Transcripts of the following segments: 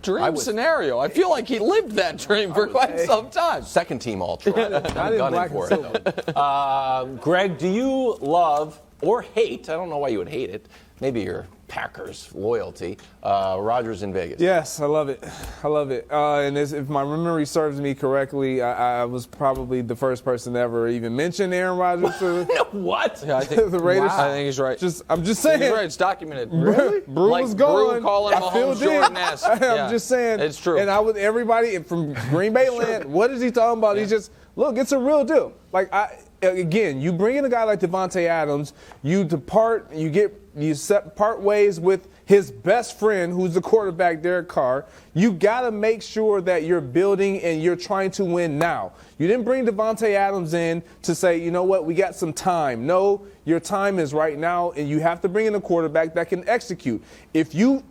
dream scenario. I feel like he lived that dream for quite some time. Second team All-Tron. I'm gunning for it. Greg, do you love or hate, I don't know why you would hate it, maybe your Packers loyalty, Rodgers in Vegas? Yes, I love it. I love it. And if my memory serves me correctly, I was probably the first person to ever even mention Aaron Rodgers. What? Yeah, I think the Raiders. Wow. I think he's right. I'm just saying. He's right. It's documented. Really? Brew like was going. Brew calling Mahomes Jordan-esque. I'm just saying. It's true. And I would everybody from Green Bay land. What is he talking about? Yeah. He's just look. It's a real deal. Again, you bring in a guy like Davante Adams, you part ways with his best friend, who's the quarterback, Derek Carr. You got to make sure that you're building and you're trying to win now. You didn't bring Davante Adams in to say, you know what, we got some time. No, your time is right now, and you have to bring in a quarterback that can execute. If you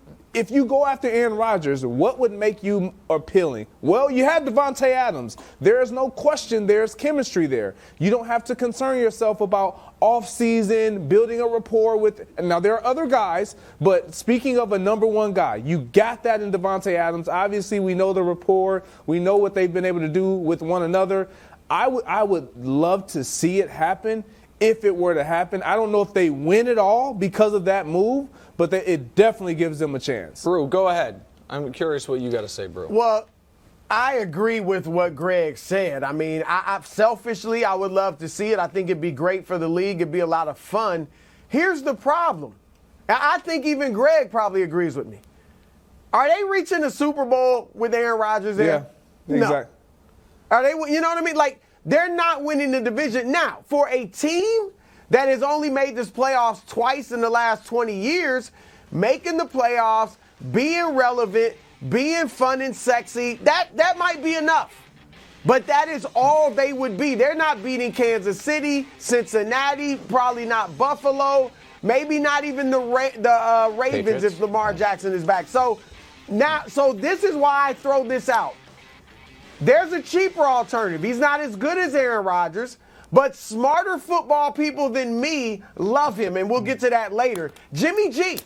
go after Aaron Rodgers, what would make you appealing? Well, you had Davante Adams. There is no question there's chemistry there. You don't have to concern yourself about off-season, building a rapport with – now, there are other guys, but speaking of a number one guy, you got that in Davante Adams. Obviously, we know the rapport. We know what they've been able to do with one another. I would love to see it happen if it were to happen. I don't know if they win it all because of that move, but it definitely gives them a chance. Brew, go ahead. I'm curious what you got to say, Brew. Well, I agree with what Greg said. I mean, selfishly, I would love to see it. I think it'd be great for the league. It'd be a lot of fun. Here's the problem. I think even Greg probably agrees with me. Are they reaching the Super Bowl with Aaron Rodgers there? Yeah, exactly. No. Are they? You know what I mean? Like, they're not winning the division. Now, for a team that has only made this playoffs twice in the last 20 years, making the playoffs, being relevant, being fun and sexy, that might be enough. But that is all they would be. They're not beating Kansas City, Cincinnati, probably not Buffalo, maybe not even the Ravens Patriots. if Lamar Jackson is back. So this is why I throw this out. There's a cheaper alternative. He's not as good as Aaron Rodgers, but smarter football people than me love him, and we'll get to that later. Jimmy G.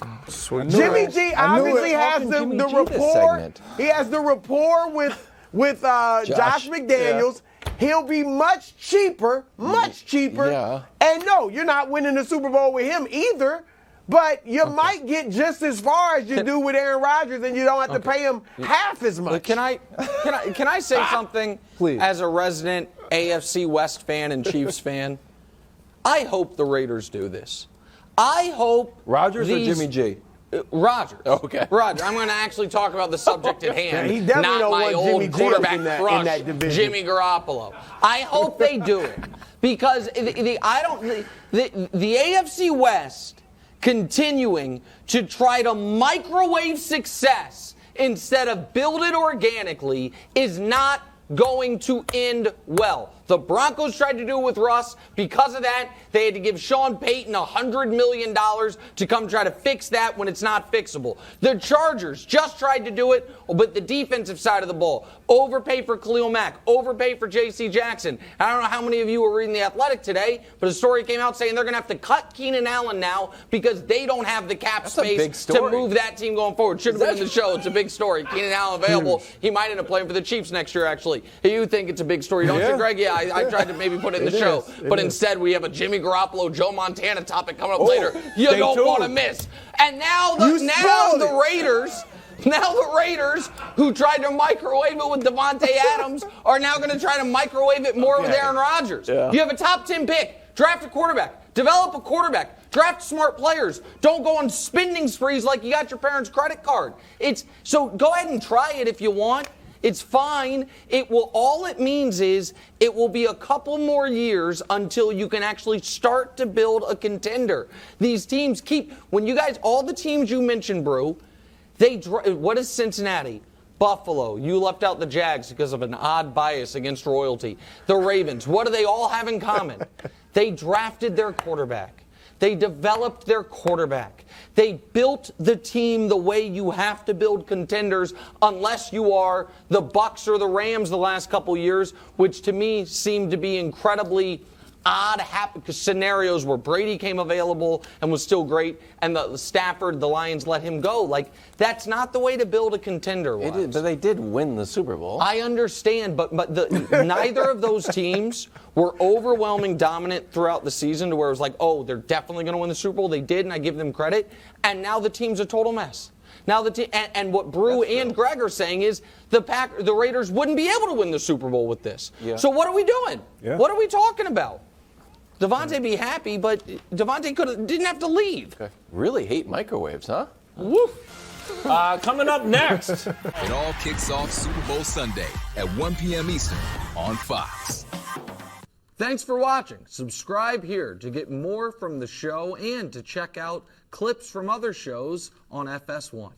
Jimmy G obviously has the rapport. He has the rapport with Josh McDaniels. Yeah. He'll be much cheaper. Yeah. And no, you're not winning the Super Bowl with him either. But you might get just as far as you do with Aaron Rodgers, and you don't have to pay him half as much. Can I say something? Please. As a resident AFC West fan and Chiefs fan, I hope the Raiders do this. I hope Rodgers or Jimmy G? Rodgers. Okay. Rodgers. I'm going to actually talk about the subject at hand. He definitely not don't my want old Jimmy G quarterback in that crush, division. Jimmy Garoppolo. I hope they do it because the AFC West continuing to try to microwave success instead of build it organically is not going to end well. The Broncos tried to do it with Russ. Because of that, they had to give Sean Payton $100 million to come try to fix that when it's not fixable. The Chargers just tried to do it, but the defensive side of the ball. Overpay for Khalil Mack. Overpay for J.C. Jackson. I don't know how many of you were reading The Athletic today, but a story came out saying they're going to have to cut Keenan Allen now because they don't have the cap space to move that team going forward. Should have been in the show. It's a big story. Keenan Allen available. He might end up playing for the Chiefs next year, actually. You think it's a big story, don't you, Greg? Yeah, I tried to maybe put it in the show. But instead, we have a Jimmy Garoppolo, Joe Montana topic coming up later. You don't want to miss. And now the Raiders, who tried to microwave it with Davante Adams, are now going to try to microwave it more with Aaron Rodgers. Yeah. You have a top 10 pick. Draft a quarterback. Develop a quarterback. Draft smart players. Don't go on spending sprees like you got your parents' credit card. So go ahead and try it if you want. It's fine. All it means is it will be a couple more years until you can actually start to build a contender. These teams all the teams you mentioned, Brew, what is Cincinnati? Buffalo. You left out the Jags because of an odd bias against royalty. The Ravens. What do they all have in common? They drafted their quarterback. They developed their quarterback. They built the team the way you have to build contenders unless you are the Bucs or the Rams the last couple years, which to me seemed to be incredibly odd scenarios where Brady came available and was still great, and the Stafford, the Lions let him go. Like, that's not the way to build a contender. But they did win the Super Bowl. I understand, but neither of those teams were overwhelming dominant throughout the season to where it was like, oh, they're definitely going to win the Super Bowl. They did, and I give them credit. And now the team's a total mess. Now and what Brew and Greg are saying is the Raiders wouldn't be able to win the Super Bowl with this. Yeah. So what are we doing? Yeah. What are we talking about? Davante be happy, but Davante didn't have to leave. Okay. Really hate microwaves, huh? Woof. Coming up next. It all kicks off Super Bowl Sunday at 1 p.m. Eastern on Fox. Thanks for watching. Subscribe here to get more from the show and to check out clips from other shows on FS1.